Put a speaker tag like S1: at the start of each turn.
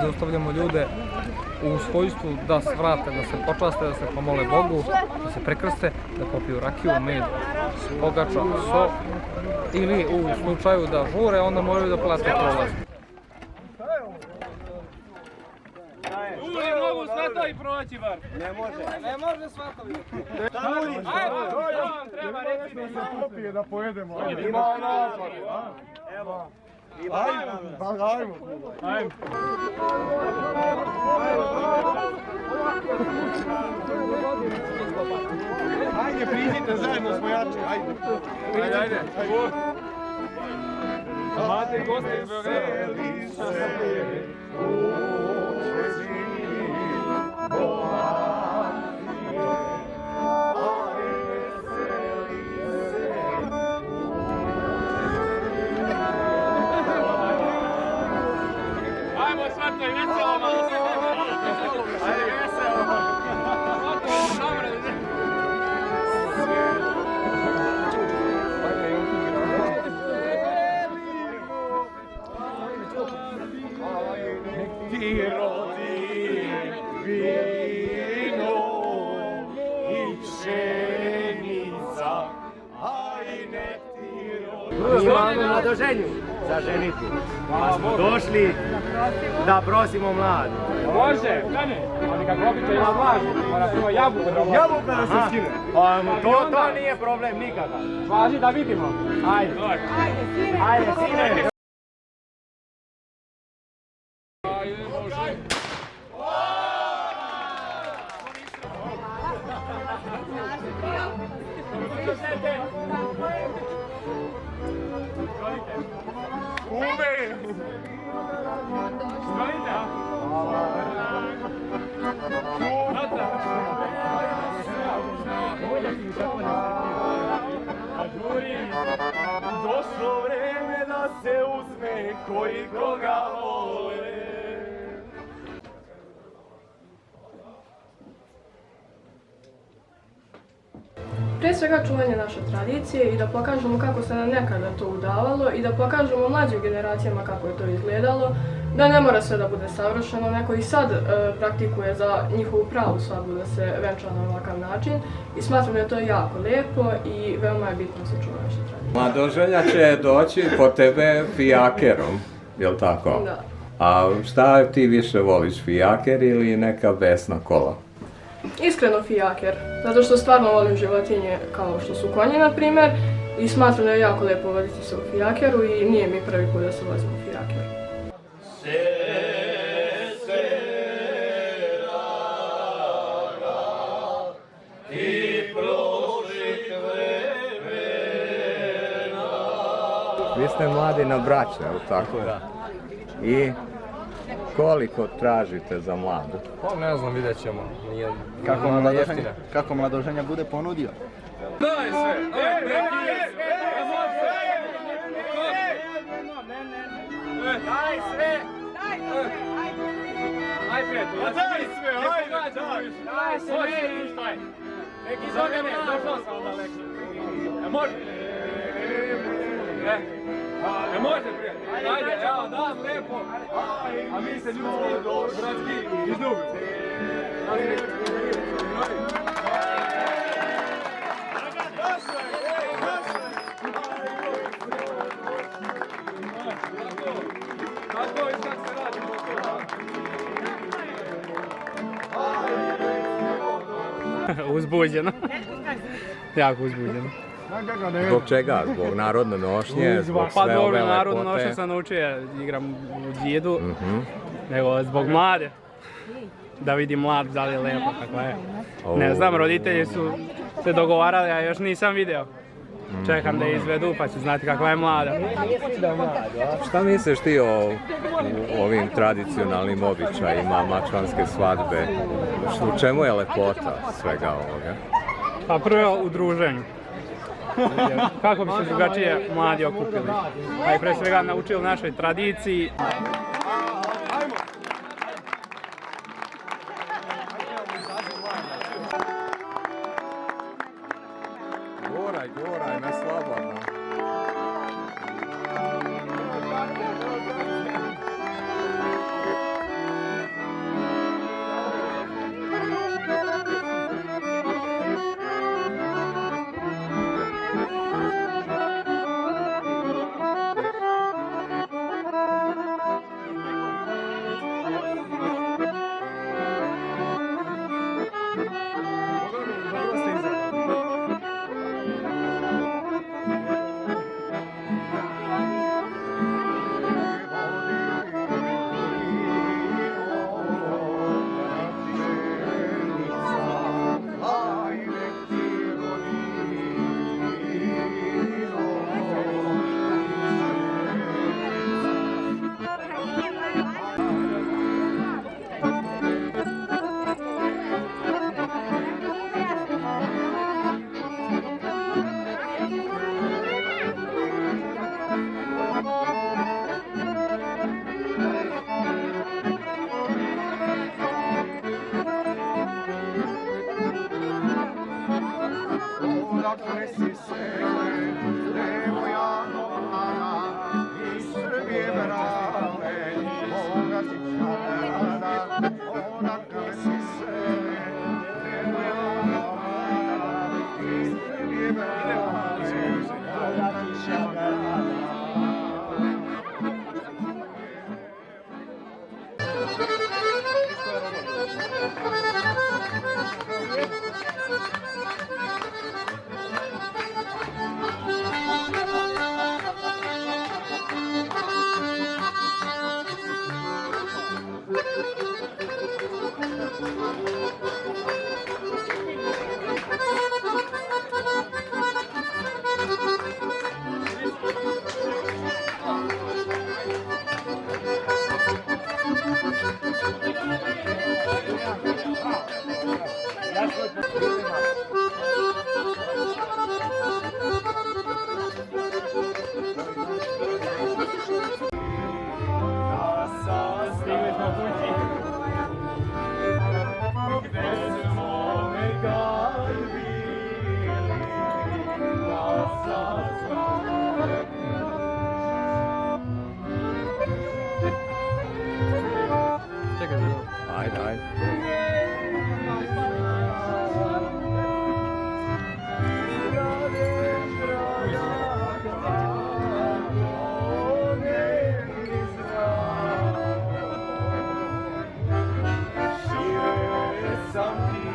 S1: Zaustavljamo ljude u svojstvu da svrate, da se počaste, da se pomole Bogu, da se prekrste, da popiju rakiju, med, pogača, so, ili u slučaju da žure, onda moraju da plate prolaz.
S2: Uli mogu sve to i proći bar.
S3: Ne može.
S2: Ne može svatovi.
S3: Ajde,
S2: vam treba reći da se
S3: popije da pojedemo. Ima napad. Evo. Ajmo. Ajde, priđite, zajedno smo jači. Ajde.
S2: Imate goste iz Beograda. Ajmo svatko i veselo malo se. Ajde veselo.
S3: Ti rodi vino i pšenica, a i ne ti rodi.
S4: Imamo mladoženju za ženiti. Pa smo došli da prosimo mladu.
S2: Može, ali kako obično ima vlažu, mora prvo jabuku da vlažu.
S3: Jabuka da se skine.
S4: To nije problem nikakav.
S2: Važi da vidimo.
S4: Ajde. Ajde, sine.
S3: Došlo vreme da se uzme koji koga vole.
S5: Prije svega čuvanje naše tradicije i da pokažemo kako se nam nekada to udavalo i da pokažemo mlađim generacijama kako je to izgledalo, da ne mora sve da bude savršeno, neko i sad praktikuje za njihovu pravu svadbu da se venča na ovakav način i smatram da je to jako lijepo i veoma je bitno se čuva naše tradicije.
S6: Mladoženja će doći po tebe fijakerom, jel' tako?
S5: Da.
S6: A šta ti više voliš, fijaker ili neka besna kola?
S5: Iskreno fijaker, zato što stvarno volim životinje kao što su konji, na primjer, i smatram da je jako lijepo voditi se u fijakeru i nije mi prvi put da se vozim u fijakeru.
S6: Vi ste mladi na braće, jel' tako? Da. I koliko tražite za mladu?
S1: Pa ne znam, vidjet ćemo.
S3: Kako mladoženja bude ponudio?
S2: Daj sve! Daj sve! Aj prijatelj! Daj sve! Daj sve! Neki zove ne, došao sam daleko. Može? Može prijatelj? Ajde, evo, dam lepo. A mi se ljudski, bratski, izljubimo. Tako je kako se radi.
S7: Uzbuđeno. Jako uzbuđeno.
S6: Zbog čega? Zbog narodne nošnje, zbog sve ove lepote?
S7: Pa dobro, narodnu nošnju sam naučio, igram u džidu, nego zbog mlade. Da vidim mlad, da li je lepo, kakva je. Ne znam, roditelji su se dogovarali, a još nisam video. Čekam da je izvedu pa ću znati kakva je mlada.
S6: Šta misliš ti o ovim tradicionalnim običajima mačvanske svadbe? U čemu je lepota svega ovoga?
S7: Pa prvo u druženju. Kako bi se drugačije mladi okupili. Pa i pre svega naučili našoj tradiciji.
S6: guraj me slobodno.
S3: Odakle si segle, moja Novana, iz Srbije brale, moga ti čara. Odakle si segle, moja Novana, iz Srbije brale, moga ti čara.
S6: Ajde, ajde.
S3: Sam ti